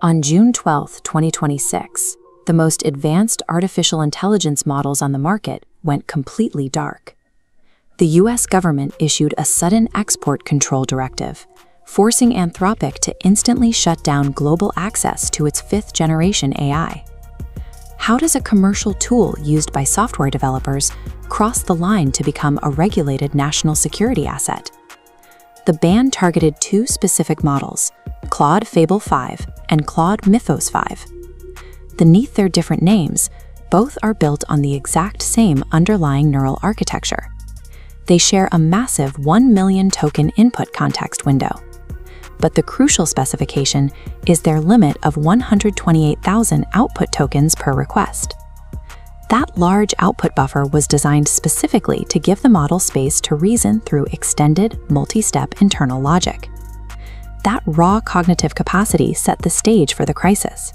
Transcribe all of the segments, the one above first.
On June 12, 2026, the most advanced artificial intelligence models on the market went completely dark. The US government issued a sudden export control directive, forcing Anthropic to instantly shut down global access to its fifth-generation AI. How does a commercial tool used by software developers cross the line to become a regulated national security asset? The ban targeted two specific models, Claude Fable 5 and Claude Mythos 5. Beneath their different names, both are built on the exact same underlying neural architecture. They share a massive 1 million token input context window. But the crucial specification is their limit of 128,000 output tokens per request. That large output buffer was designed specifically to give the model space to reason through extended, multi-step internal logic. That raw cognitive capacity set the stage for the crisis.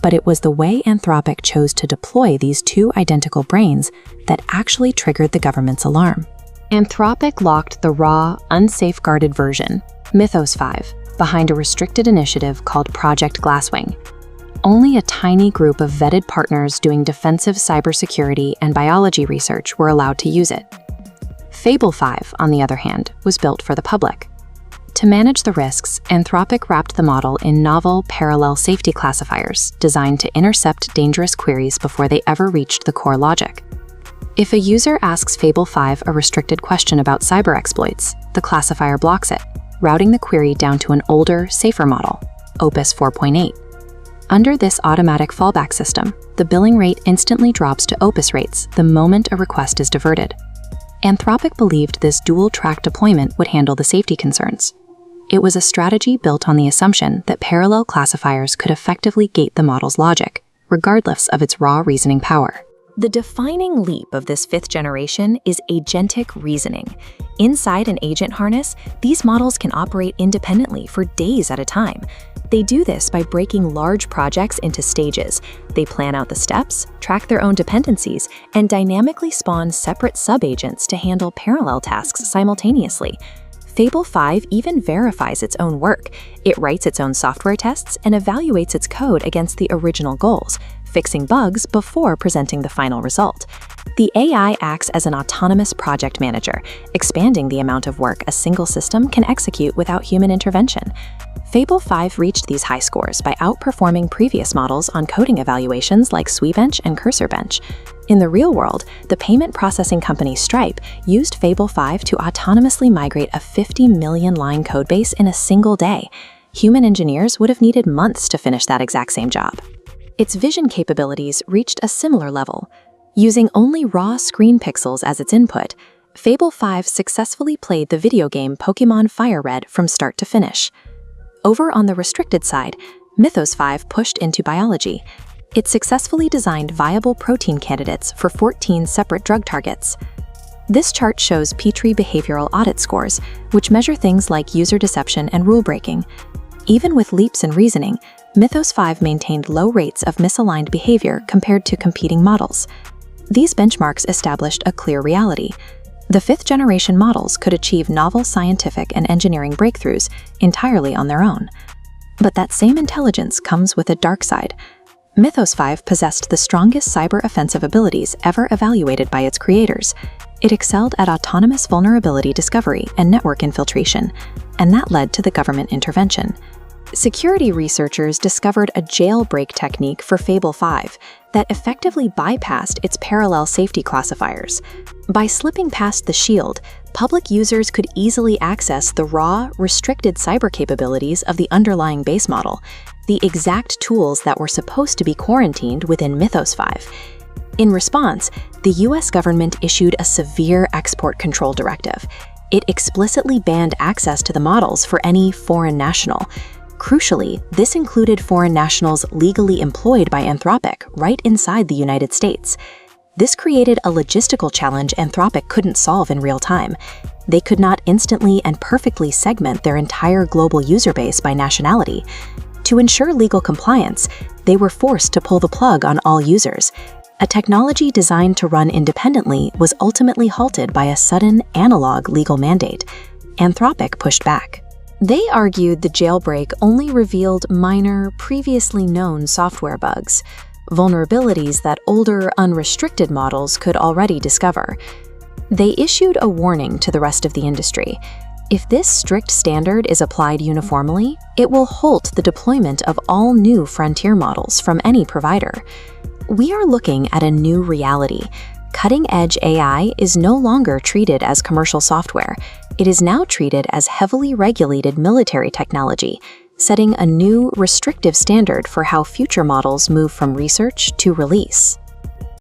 But it was the way Anthropic chose to deploy these two identical brains that actually triggered the government's alarm. Anthropic locked the raw, unsafeguarded version, Mythos 5, behind a restricted initiative called Project Glasswing. Only a tiny group of vetted partners doing defensive cybersecurity and biology research were allowed to use it. Fable 5, on the other hand, was built for the public. To manage the risks, Anthropic wrapped the model in novel, parallel safety classifiers designed to intercept dangerous queries before they ever reached the core logic. If a user asks Fable 5 a restricted question about cyber exploits, the classifier blocks it, routing the query down to an older, safer model, Opus 4.8. Under this automatic fallback system, the billing rate instantly drops to Opus rates the moment a request is diverted. Anthropic believed this dual-track deployment would handle the safety concerns. It was a strategy built on the assumption that parallel classifiers could effectively gate the model's logic, regardless of its raw reasoning power. The defining leap of this fifth generation is agentic reasoning. Inside an agent harness, these models can operate independently for days at a time. They do this by breaking large projects into stages. They plan out the steps, track their own dependencies, and dynamically spawn separate sub-agents to handle parallel tasks simultaneously. Fable 5 even verifies its own work. It writes its own software tests and evaluates its code against the original goals, fixing bugs before presenting the final result. The AI acts as an autonomous project manager, expanding the amount of work a single system can execute without human intervention. Fable 5 reached these high scores by outperforming previous models on coding evaluations like SweBench and CursorBench. In the real world, the payment processing company Stripe used Fable 5 to autonomously migrate a 50 million line codebase in a single day. Human engineers would have needed months to finish that exact same job. Its vision capabilities reached a similar level. Using only raw screen pixels as its input, Fable 5 successfully played the video game Pokemon Fire Red from start to finish. Over on the restricted side, Mythos 5 pushed into biology. It successfully designed viable protein candidates for 14 separate drug targets. This chart shows Petri behavioral audit scores, which measure things like user deception and rule breaking. Even with leaps in reasoning, Mythos 5 maintained low rates of misaligned behavior compared to competing models. These benchmarks established a clear reality. The fifth-generation models could achieve novel scientific and engineering breakthroughs entirely on their own. But that same intelligence comes with a dark side. Mythos 5 possessed the strongest cyber offensive abilities ever evaluated by its creators. It excelled at autonomous vulnerability discovery and network infiltration, and that led to the government intervention. Security researchers discovered a jailbreak technique for Fable 5 that effectively bypassed its parallel safety classifiers. By slipping past the shield, public users could easily access the raw, restricted cyber capabilities of the underlying base model, the exact tools that were supposed to be quarantined within Mythos 5. In response, the US government issued a severe export control directive. It explicitly banned access to the models for any foreign national. Crucially, this included foreign nationals legally employed by Anthropic right inside the United States. This created a logistical challenge Anthropic couldn't solve in real time. They could not instantly and perfectly segment their entire global user base by nationality. To ensure legal compliance, they were forced to pull the plug on all users. A technology designed to run independently was ultimately halted by a sudden analog legal mandate. Anthropic pushed back. They argued the jailbreak only revealed minor, previously known software bugs, vulnerabilities that older, unrestricted models could already discover. They issued a warning to the rest of the industry. If this strict standard is applied uniformly, it will halt the deployment of all new frontier models from any provider. We are looking at a new reality. Cutting-edge AI is no longer treated as commercial software. It is now treated as heavily regulated military technology, setting a new, restrictive standard for how future models move from research to release.